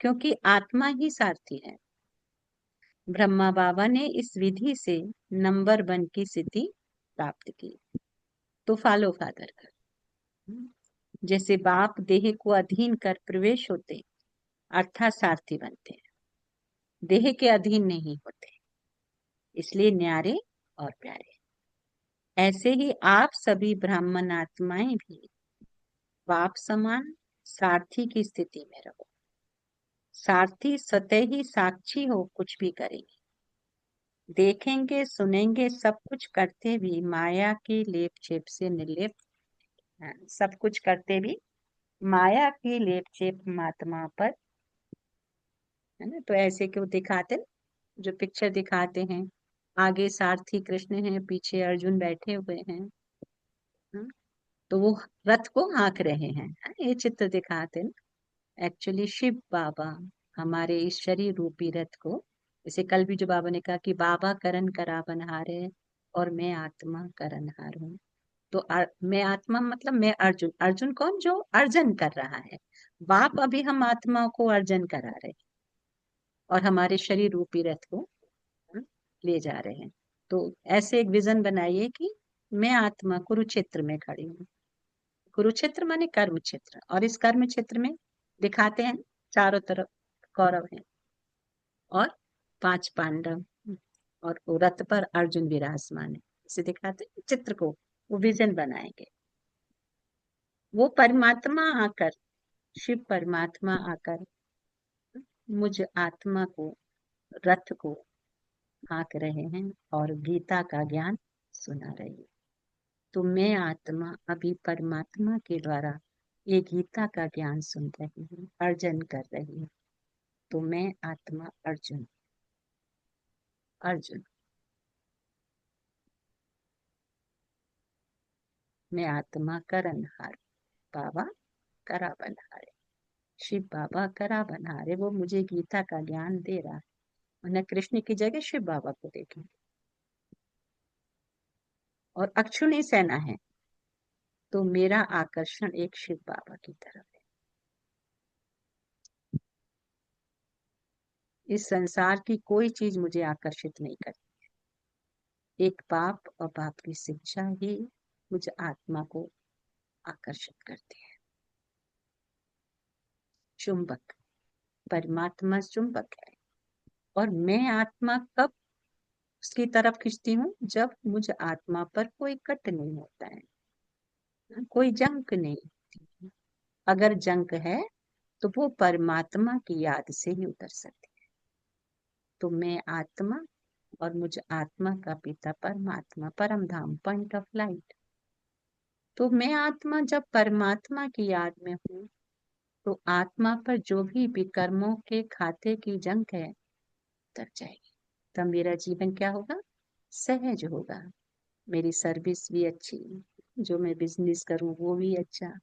क्योंकि आत्मा ही सारथी है। ब्रह्मा बाबा ने इस विधि से नंबर 1 की सिद्धि प्राप्त की। तो फॉलो फादर का जैसे बाप देह को अधीन कर प्रवेश होते अर्थात सारथी बनते हैं, देह के अधीन नहीं होते, इसलिए न्यारे और प्यारे। ऐसे ही आप सभी ब्राह्मण आत्माएं भी बाप समान सारथी की स्थिति में रहो। सारथी स्वतः ही साक्षी हो कुछ भी करेंगे, देखेंगे सुनेंगे, सब कुछ करते भी माया की लेप छेप से निर्लेप। सब कुछ करते भी माया की लेप छेप महात्मा पर, है ना। तो ऐसे क्यों दिखाते, जो पिक्चर दिखाते हैं, आगे सारथी कृष्ण हैं, पीछे अर्जुन बैठे हुए हैं, तो वो रथ को हाँक रहे हैं, ये चित्र दिखाते हैं। एक्चुअली शिव बाबा हमारे इस शरीर रूपी रथ को, जैसे कल भी जो बाबा ने कहा कि बाबा करण करावनहार और मैं आत्मा करणहार हूँ। तो मैं आत्मा मतलब मैं अर्जुन। अर्जुन कौन? जो अर्जन कर रहा है। बाप अभी हम आत्मा को अर्जन करा रहे हैं और हमारे शरीर रूपी रथ को ले जा रहे हैं। तो ऐसे एक विजन बनाइए कि मैं आत्मा कुरुक्षेत्र में खड़ी हूँ। कुरुक्षेत्र माने कर्म क्षेत्र, और इस कर्म क्षेत्र में दिखाते हैं चारों तरफ कौरव हैं और 5 पांडव, और रथ पर अर्जुन विराजमान है। से दिखाते हैं, चित्र को, वो विजन बनाएंगे। वो परमात्मा आकर, शिव परमात्मा आकर मुझ आत्मा को, रथ को हाँक रहे हैं और गीता का ज्ञान सुना रहे हैं। तो मैं आत्मा अभी परमात्मा के द्वारा ये गीता का ज्ञान सुन रही हूँ, अर्जन कर रही हूँ। तो मैं आत्मा अर्जुन, अर्जुन, मैं आत्मा करनहार, बाबा करा बनहारे, शिव बाबा करा बनहारे। वो मुझे गीता का ज्ञान दे रहा है। उन्हें कृष्ण की जगह शिव बाबा को देखेंगे। और अक्षुणी सेना है, तो मेरा आकर्षण एक शिव बाबा की तरफ है। इस संसार की कोई चीज मुझे आकर्षित नहीं करती। एक पाप और पाप की शिक्षा ही मुझे आत्मा को आकर्षित करती है। चुंबक, परमात्मा चुंबक है, और मैं आत्मा कब उसकी तरफ खींचती हूँ? जब मुझ आत्मा पर कोई कट नहीं होता है, कोई जंक नहीं होती। अगर जंक है तो वो परमात्मा की याद से ही उतर सकती है। तो मैं आत्मा और मुझ आत्मा का पिता परमात्मा, परम धाम, पॉइंट ऑफ लाइट। तो मैं आत्मा जब परमात्मा की याद में हूँ, तो आत्मा पर जो भी विकर्मों के खाते की जंक है उतर जाएगी। तब मेरा जीवन क्या होगा? सहज होगा। मेरी सर्विस भी अच्छी, जो मैं बिजनेस करूं वो भी अच्छा,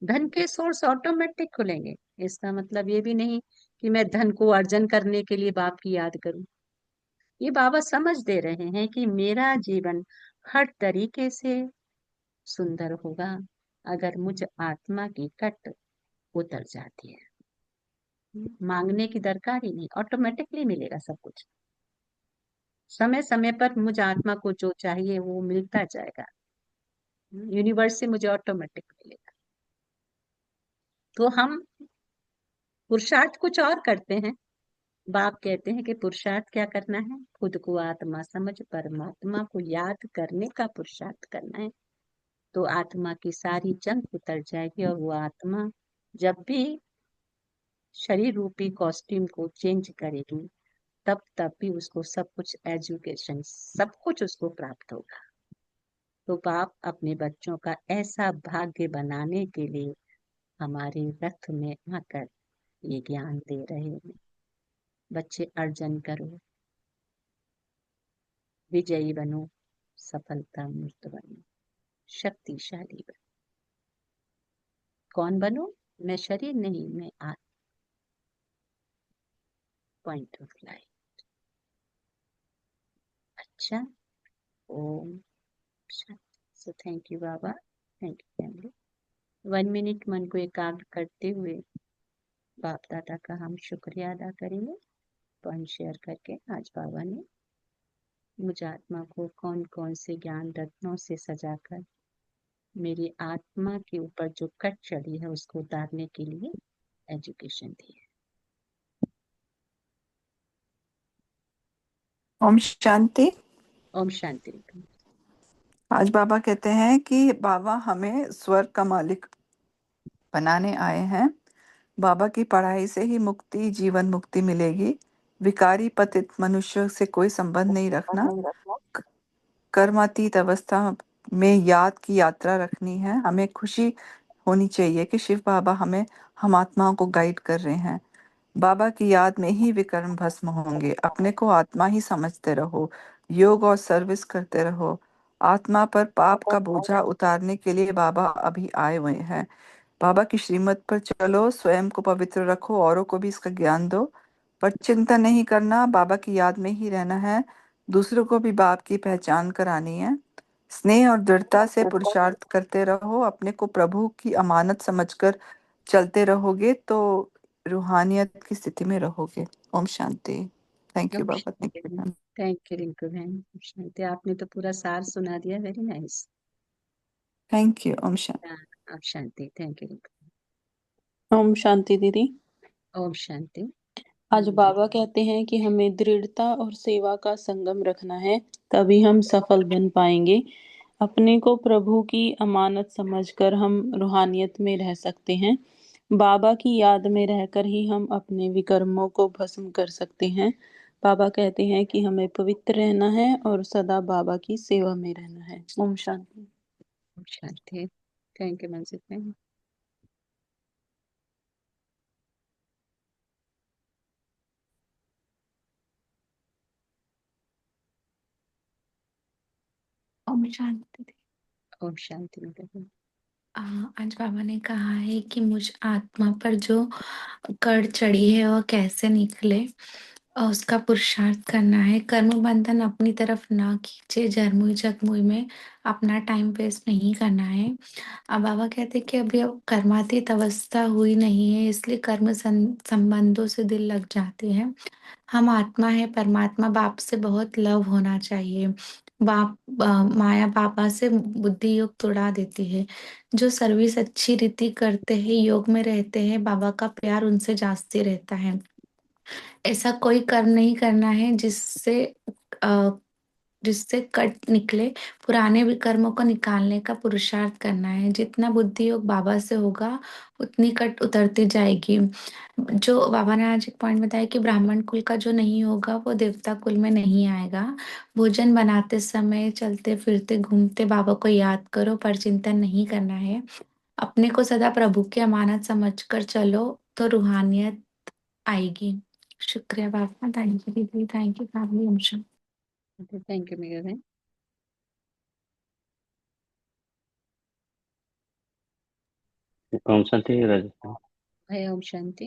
धन के सोर्स ऑटोमेटिक खुलेंगे। इसका मतलब ये भी नहीं कि मैं धन को अर्जन करने के लिए बाप की याद करूं। ये बाबा समझ दे रहे हैं कि मेरा जीवन हर तरीके से सुंदर होगा अगर मुझ आत्मा की कट उतर जाती है। मांगने की दरकार ही नहीं, ऑटोमेटिकली मिलेगा सब कुछ। समय समय पर मुझ आत्मा को जो चाहिए वो मिलता जाएगा। यूनिवर्स से मुझे ऑटोमेटिक मिलेगा। तो हम पुरुषार्थ कुछ और करते हैं। बाप कहते हैं कि पुरुषार्थ क्या करना है? खुद को आत्मा समझ परमात्मा को याद करने का पुरुषार्थ करना है। तो आत्मा की सारी जंग उतर जाएगी, और वो आत्मा जब भी शरीर रूपी कॉस्ट्यूम को चेंज करेगी, तब भी उसको सब कुछ, एजुकेशन सब कुछ उसको प्राप्त होगा। तो बाप अपने बच्चों का ऐसा भाग्य बनाने के लिए हमारे रथ में आकर ये ज्ञान दे रहे हैं। बच्चे अर्जन करो, विजयी बनो, सफलता मूर्त बनो, शक्तिशाली बनो। कौन बनो? मैं शरीर नहीं, मैं आत्मा, पॉइंट ऑफ लाइट। अच्छा, ओम शांति। सो थैंक यू बाबा, थैंक यू फैमिली। 1 मिनट मन को एकाग्र करते हुए बाप दादा का हम शुक्रिया अदा करेंगे। पॉइंट शेयर करके आज बाबा ने मुझ आत्मा को कौन कौन से ज्ञान रत्नों से सजाकर मेरी आत्मा के ऊपर जो कट चढ़ी है उसको उतारने के लिए एजुकेशन दी है। ओम शांति। ओम शांति। आज बाबा कहते हैं कि बाबा हमें स्वर्ग का मालिक बनाने आए हैं। बाबा की पढ़ाई से ही मुक्ति, जीवन मुक्ति मिलेगी। विकारी पतित मनुष्य से कोई संबंध नहीं रखना। क- कर्मातीत अवस्था में याद की यात्रा रखनी है। हमें खुशी होनी चाहिए कि शिव बाबा हमें, हम आत्माओं को गाइड कर रहे हैं। बाबा की याद में ही विकर्म भस्म होंगे। अपने को आत्मा ही समझते रहो, योग और सर्विस करते रहो। आत्मा पर पाप का बोझा उतारने के लिए बाबा अभी आए हुए हैं। बाबा की श्रीमत पर चलो, स्वयं को पवित्र रखो, औरों को भी इसका ज्ञान दो। पर चिंता नहीं करना, बाबा की याद में ही रहना है। दूसरों को भी बाप की पहचान करानी है। स्नेह और दृढ़ता से पुरुषार्थ करते रहो। अपने को प्रभु की अमानत समझकर चलते रहोगे तो रूहानियत की स्थिति में रहोगे। ओम शांति। थैंक यू ओम बाबा, थैंक शांति। यू। थैंक यू रिंकू बहन। ओम शांति। आपने तो पूरा सार सुना दिया, वेरी नाइस। Thank you. ओम शांति। ओम शांति। Thank you Rinku. ओम शांति दीदी। ओम शांति। आज बाबा कहते हैं कि हमें दृढ़ता और सेवा का संगम रखना है, तभी हम सफल बन पाएंगे। अपने को प्रभु की अमानत समझकर हम रूहानियत में रह सकते हैं। बाबा की याद में रहकर ही हम अपने विकर्मों को भस्म कर सकते हैं। बाबा कहते हैं कि हमें पवित्र रहना है और सदा बाबा की सेवा में रहना है। ओम शांति। ओम शांति। थैंक यू मनसित मैम। ओम शांति। ओम शांति मैडम। आज बाबा ने कहा है कि मुझ आत्मा पर जो कड़ चढ़ी है वह कैसे निकले और उसका पुरुषार्थ करना है। कर्म बंधन अपनी तरफ ना खींचे, जरमुई जगमुई में अपना टाइम वेस्ट नहीं करना है। अब बाबा कहते हैं कि अभी अब कर्मातीत अवस्था हुई नहीं है, इसलिए कर्म संबंधों से दिल लग जाते हैं। हम आत्मा है, परमात्मा बाप से बहुत लव होना चाहिए। माया पापा से बुद्धि योग तोड़ा देती है। जो सर्विस अच्छी रीति करते हैं, योग में रहते हैं, बाबा का प्यार उनसे जास्ती रहता है। ऐसा कोई कर्म नहीं करना है अ, जिससे कट निकले। पुराने विकर्मों को निकालने का पुरुषार्थ करना है। जितना बुद्धि योग बाबा से होगा, उतनी कट उतरती जाएगी। जो बाबा ने आज एक पॉइंट बताया कि ब्राह्मण कुल का जो नहीं होगा वो देवता कुल में नहीं आएगा। भोजन बनाते समय, चलते फिरते घूमते बाबा को याद करो, पर चिंतन नहीं करना है। अपने को सदा प्रभु की अमानत समझकर चलो तो रूहानियत आएगी। शुक्रिया बाबा। थैंक यू दीदी, thank you family. Thank you madam. ओम शांति राजस्थान। भैया ओम शांति।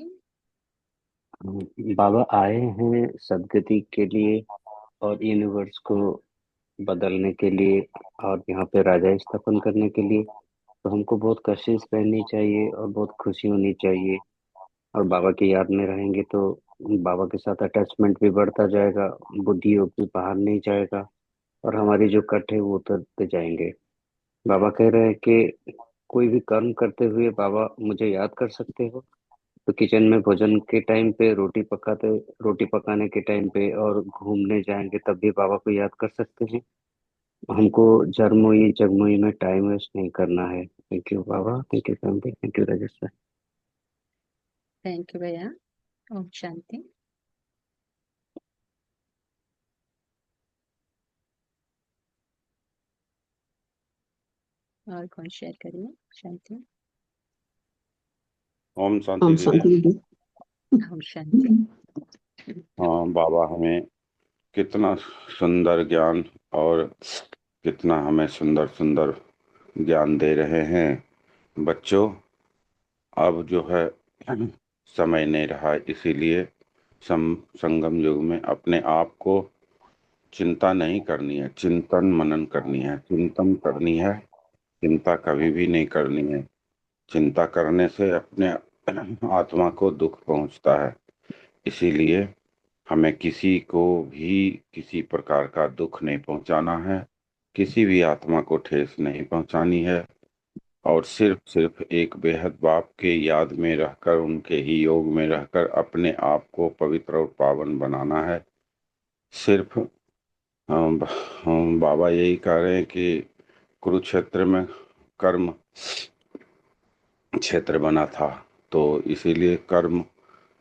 बाबा आए हैं सदगति के लिए और यूनिवर्स को बदलने के लिए और यहाँ पे राजा स्थापन करने के लिए। तो हमको बहुत कोशिश करनी चाहिए और बहुत खुशी होनी चाहिए। और बाबा की याद में रहेंगे तो बाबा के साथ अटैचमेंट भी बढ़ता जाएगा, बुद्धि योग भी बाहर नहीं जाएगा और हमारी जो कट है वो उतरते जाएंगे। बाबा कह रहे हैं कि कोई भी कर्म करते हुए बाबा मुझे याद कर सकते हो। तो किचन में भोजन के टाइम पे, रोटी पकाने के टाइम पे और घूमने जाएंगे तब भी बाबा को याद कर सकते हैं। हमको जरमोई जगमोई में टाइम वेस्ट नहीं करना है। थैंक यू बाबा, thank you family, thank you Rajesh. Thank you भैया। ओम शांति। और कौन शेयर करिए? शांति। ओम शांति ओम दीदी। शांति दीदी। ओम शांति। हाँ, बाबा हमें कितना सुंदर ज्ञान और कितना हमें सुंदर सुंदर ज्ञान दे रहे हैं। बच्चों, अब जो है समय नहीं रहा, इसीलिए संगम युग में अपने आप को चिंता नहीं करनी है, चिंतन मनन करनी है, चिंतन करनी है। चिंता कभी भी नहीं करनी है। चिंता करने से अपने आत्मा को दुख पहुंचता है। इसीलिए हमें किसी को भी किसी प्रकार का दुख नहीं पहुंचाना है, किसी भी आत्मा को ठेस नहीं पहुंचानी है और सिर्फ सिर्फ एक बेहद बाप के याद में रहकर, उनके ही योग में रहकर अपने आप को पवित्र और पावन बनाना है। सिर्फ हम बाबा यही कह रहे हैं कि कुरुक्षेत्र में कर्म क्षेत्र बना था, तो इसीलिए कर्म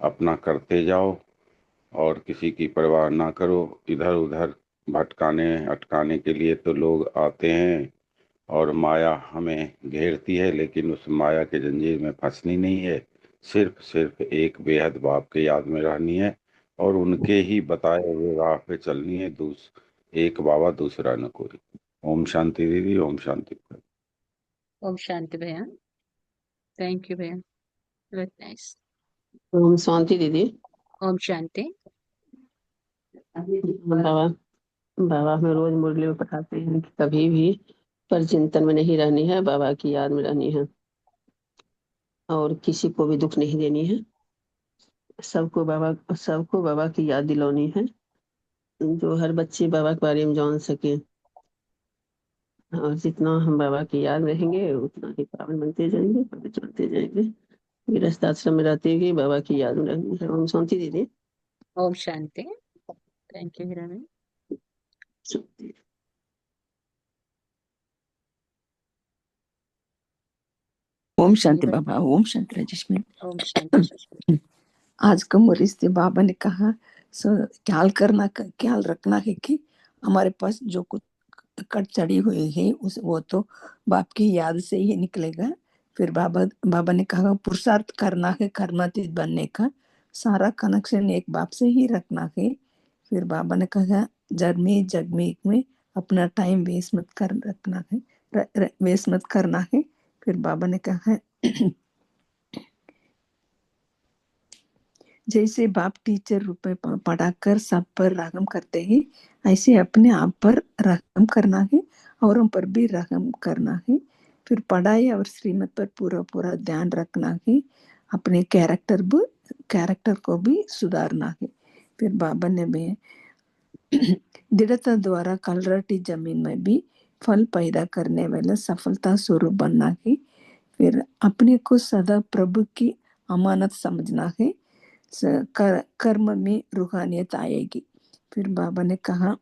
अपना करते जाओ और किसी की परवाह ना करो। इधर उधर भटकाने अटकाने के लिए तो लोग आते हैं और माया हमें घेरती है, लेकिन उस माया के जंजीर में फंसनी नहीं है। सिर्फ सिर्फ एक बेहद बाप के याद में रहनी है और उनके ही बताए हुए राह पे चलनी है। एक बाबा दूसरा न कोई। ओम शांति दीदी, ओम शांति। ओम शांति भैया। थैंक यू भैया। Very nice. ओम शांति दीदी। ओम शांति। बाबा बाबा हमें रोज मुरली में पढ़ाते हैं कि कभी भी पर चिंतन में नहीं रहनी है, बाबा की याद में रहनी है और किसी को भी दुख नहीं देनी है। सबको बाबा की याद दिलौनी है, जो हर बच्चे बाबा के बारे में जान सके। और जितना हम बाबा की याद रहेंगे उतना ही पावन बनते जाएंगे, पवित्र बनते जाएंगे। गृहस्थ आश्रम में रहते हुए बाबा की याद में रहनी है। ओम शांति दीदी। ओम शांति। Thank you Hirani. ओम शांति बाबा। ओम शांति राजेश में। ओम शांति। आज का मुरीज से बाबा ने कहा ख्याल रखना है कि हमारे पास जो कुछ कट चढ़ी हुई है वो तो बाप की याद से ही निकलेगा। फिर बाबा ने कहा पुरुषार्थ करना है कर्मातीत बनने का, सारा कनेक्शन एक बाप से ही रखना है। फिर बाबा ने कहा जगमीक में अपना टाइम वेस्ट मत करना है। फिर बाबा ने कहा जैसे बाप टीचर रूप में पढ़ाकर सब पर रहम करते हैं, ऐसे अपने आप पर रहम करना है, औरों पर भी रहम करना है। फिर पढ़ाई और श्रीमत पर पूरा ध्यान रखना है, अपने कैरेक्टर को भी सुधारना है। फिर बाबा ने भी दृढ़ता द्वारा कलरटी जमीन में भी फल पैदा करने वाला सफलता स्वरूप बनना है। फिर अपने को सदा प्रभु की अमानत समझना है, कर्म में रूहानियत आएगी। फिर बाबा ने कहा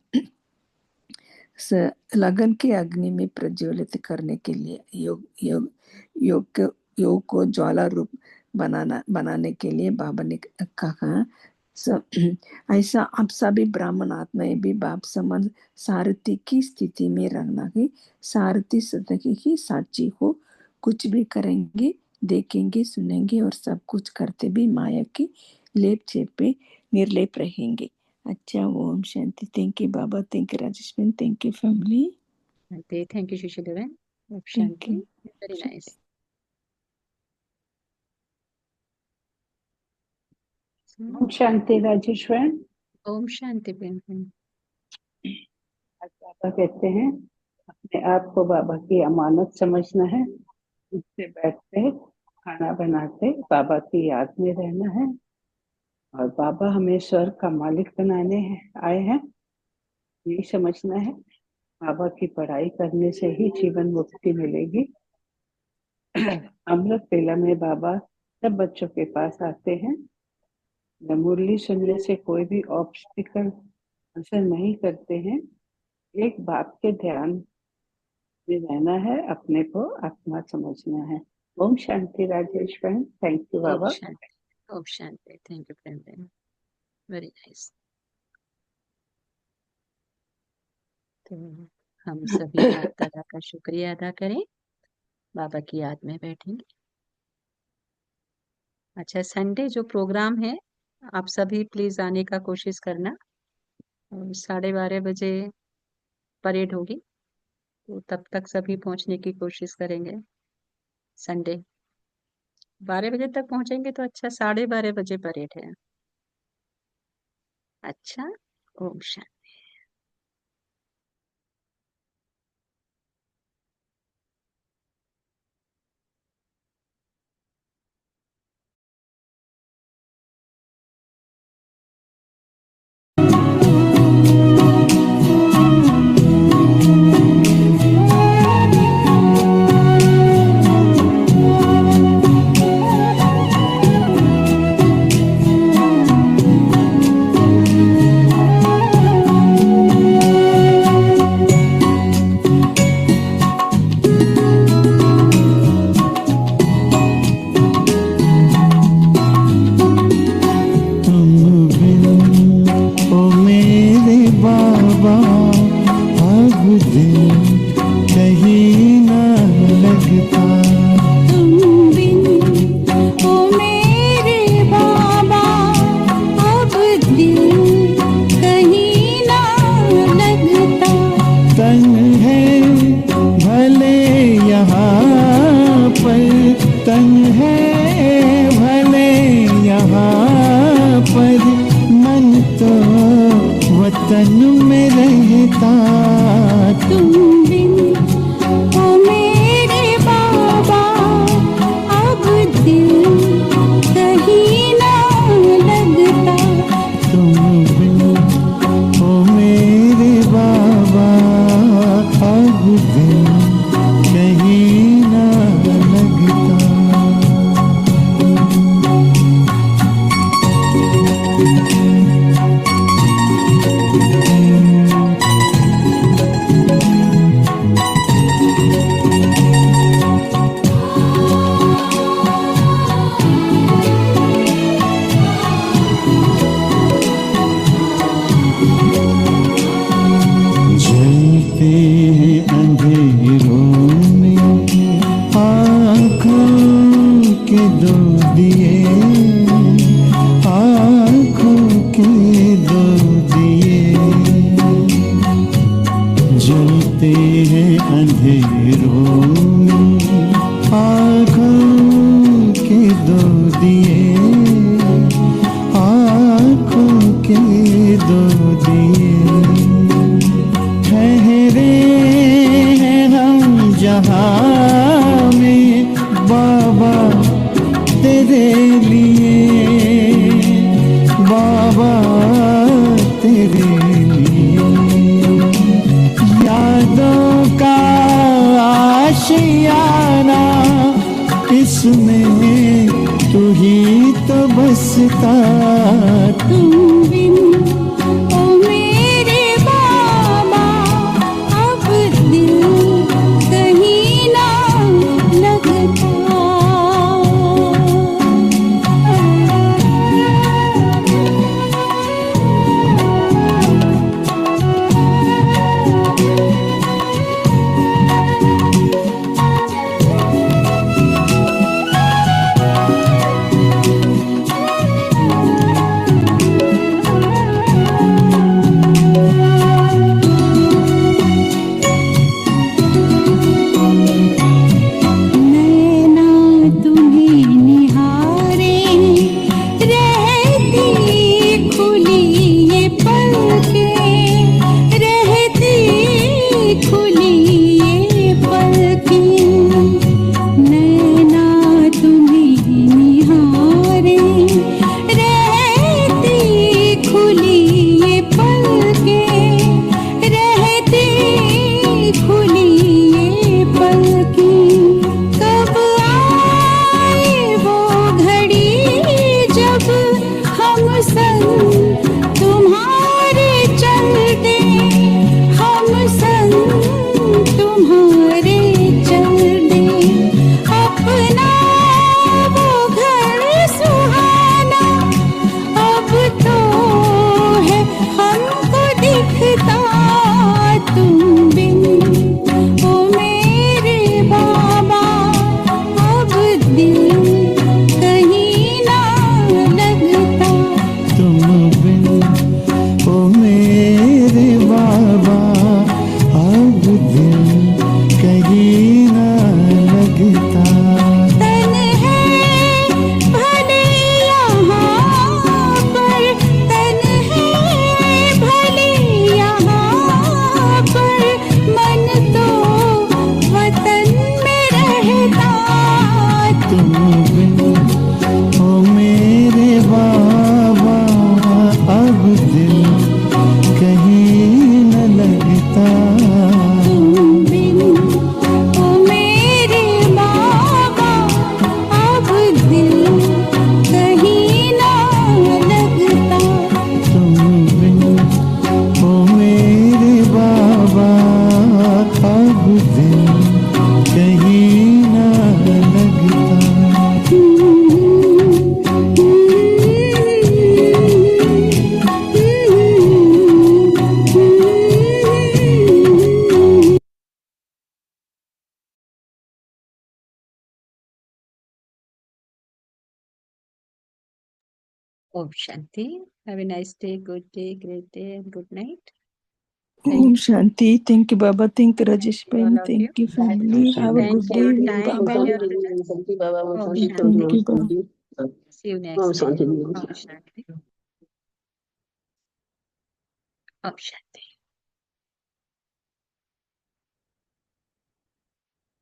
लगन की अग्नि में प्रज्वलित करने के लिए योग को ज्वाला रूप बनाने के लिए बाबा ने कहा ऐसा आप सभी ब्राह्मण आत्माएं भी बाप समान सारथी की स्थिति में रहना है। सारथी सतही ही साक्षी हो, कुछ भी करेंगे, देखेंगे, सुनेंगे और सब कुछ करते भी माया की लेप छेप पे निर्लेप रहेंगे। अच्छा, ओम शांति। थैंक यू बाबा, thank you Rajesh ben, thank you family, thank you Sushil ben. ओम शांति। Very nice. ओम शांति राजेश बेन। ओम शांति बेन। बाबा कहते हैं अपने आप को बाबा की अमानत समझना है, उससे बैठते खाना बनाते बाबा की याद में रहना है, और बाबा हमें स्वर्ग का मालिक बनाने आए हैं, ये समझना है। बाबा की पढ़ाई करने से ही जीवन मुक्ति मिलेगी। अमृत वेला में बाबा सब बच्चों के पास आते हैं। मुरली सुनने से कोई भी ऑब्स्टिकल असर नहीं करते हैं। एक बाप के ध्यान में रहना है, अपने को आत्मा समझना है। ओम शांति राजेश बहन। थैंक यू बाबा। ओम शांति। Thank you friend. Very nice. तो हम सभी बाप दादा का शुक्रिया अदा करें, बाबा की याद में बैठेंगे। अच्छा, संडे जो प्रोग्राम है आप सभी प्लीज आने का कोशिश करना। 12:30 बजे परेड होगी, तो तब तक सभी पहुंचने की कोशिश करेंगे। संडे 12 बजे तक पहुंचेंगे तो अच्छा, 12:30 बजे परेड है। अच्छा, ओम शांति। जलते हैं अंधेरों में, आँखों के दो दिए, आँखों के दो दिए, ठहरे हैं हम जहाँ में बाबा तेरे लिए, बाबा तेरे लिए। यादों का आशियाना, इसमें तू ही तो बसता, तुम बिन ओ मेरे बाबा अब दिल कहीं ना लगता। नैना तुम्हें निहारे, रहती खुली ये पलकें, रहती खुली ये पलकें। नैना तुम्हें निहारे, रहती खुली ये पलकें, रहती खुली ये पलकें। कब आए वो घड़ी जब हम संग तुम्हारे चल दे, हम संग तुम्हारे चल दे। अपना वो घर सुहाना अब तो है हमको दिखता, तुम बिन ओ मेरे बाबा अब दिल कहीं ना लगता। तुम बिन ओ मेरे बाबा अब दिल कहीं ना लगता। तन है भले यहाँ पर, तन है भले यहाँ पर, मन तो वतन में रहता। तुम बिन ओ मेरे बाबा अब दिल कहीं न लगता। तुम बिन ओ मेरे बाबा अब दिल कहीं ना लगता। तुम बिन ओ मेरे बाबा अब दिल कहीं न लगता। ओम शांति। Have a nice day, good day, great day and good night. Om Shanti. Thank you, Baba. Thank you, Rajesh Bhai. all of you. Thank you, family. Have a Thank good you day for with time Baba. and your presence. Om Thank Shanti. you, Baba. See you next time. Om Shanti. Om Shanti.